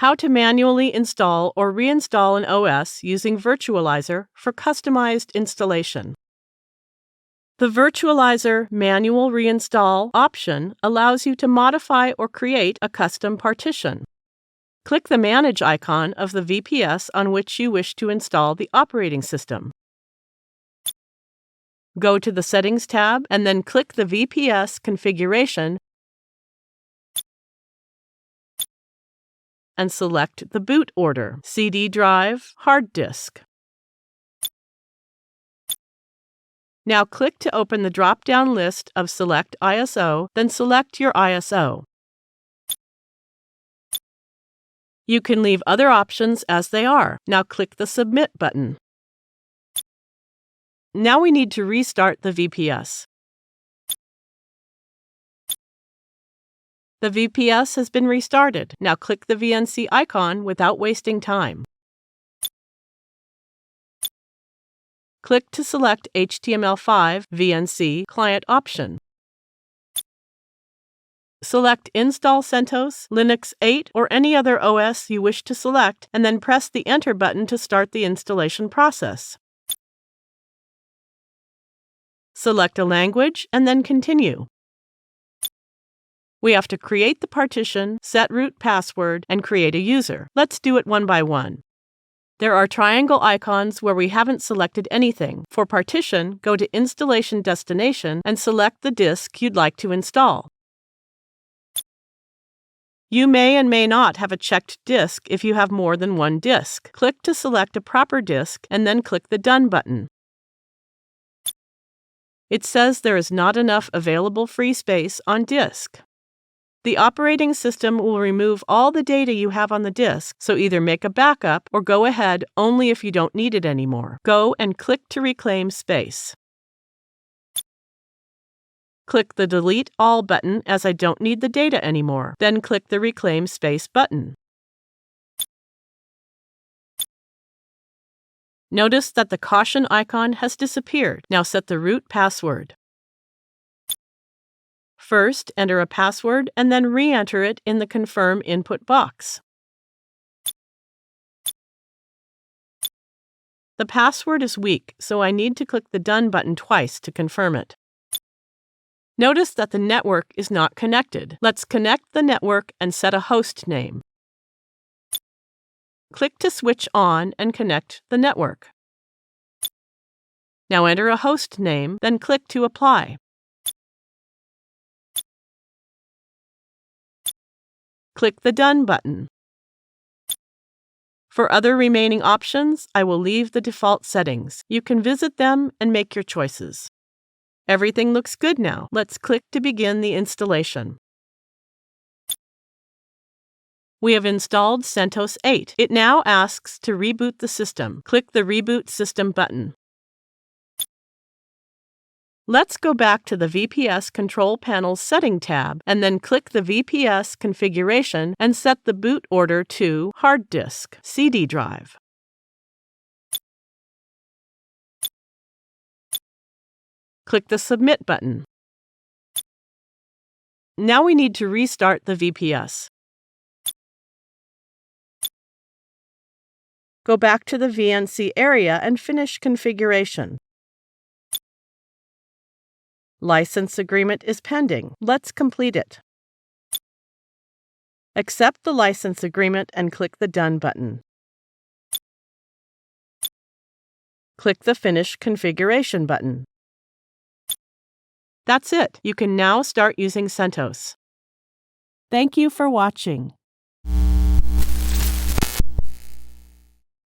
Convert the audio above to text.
How to manually install or reinstall an OS using Virtualizor for customized installation. The Virtualizor Manual Reinstall option allows you to modify or create a custom partition. Click the Manage icon of the VPS on which you wish to install the operating system. Go to the Settings tab and then click the VPS configuration and select the boot order: CD drive, hard disk. Now click to open the drop-down list of Select ISO, then select your ISO. You can leave other options as they are. Now click the Submit button. Now we need to restart the VPS. The VPS has been restarted. Now click the VNC icon without wasting time. Click to select HTML5 VNC Client option. Select Install CentOS, Linux 8, or any other OS you wish to select, and then press the Enter button to start the installation process. Select a language and then Continue. We have to create the partition, set root password, and create a user. Let's do it one by one. There are triangle icons where we haven't selected anything. For partition, go to Installation Destination and select the disk you'd like to install. You may and may not have a checked disk if you have more than one disk. Click to select a proper disk and then click the Done button. It says there is not enough available free space on disk. The operating system will remove all the data you have on the disk, so either make a backup or go ahead only if you don't need it anymore. Go and click to reclaim space. Click the Delete All button as I don't need the data anymore. Then click the Reclaim Space button. Notice that the caution icon has disappeared. Now set the root password. First, enter a password and then re-enter it in the Confirm input box. The password is weak, so I need to click the Done button twice to confirm it. Notice that the network is not connected. Let's connect the network and set a host name. Click to switch on and connect the network. Now enter a host name, then click to apply. Click the Done button. For other remaining options, I will leave the default settings. You can visit them and make your choices. Everything looks good now. Let's click to begin the installation. We have installed CentOS 8. It now asks to reboot the system. Click the Reboot System button. Let's go back to the VPS Control Panel's Setting tab and then click the VPS configuration and set the boot order to hard disk, CD drive. Click the Submit button. Now we need to restart the VPS. Go back to the VNC area and finish configuration. License agreement is pending. Let's complete it. Accept the license agreement and click the Done button. Click the Finish Configuration button. That's it. You can now start using CentOS. Thank you for watching.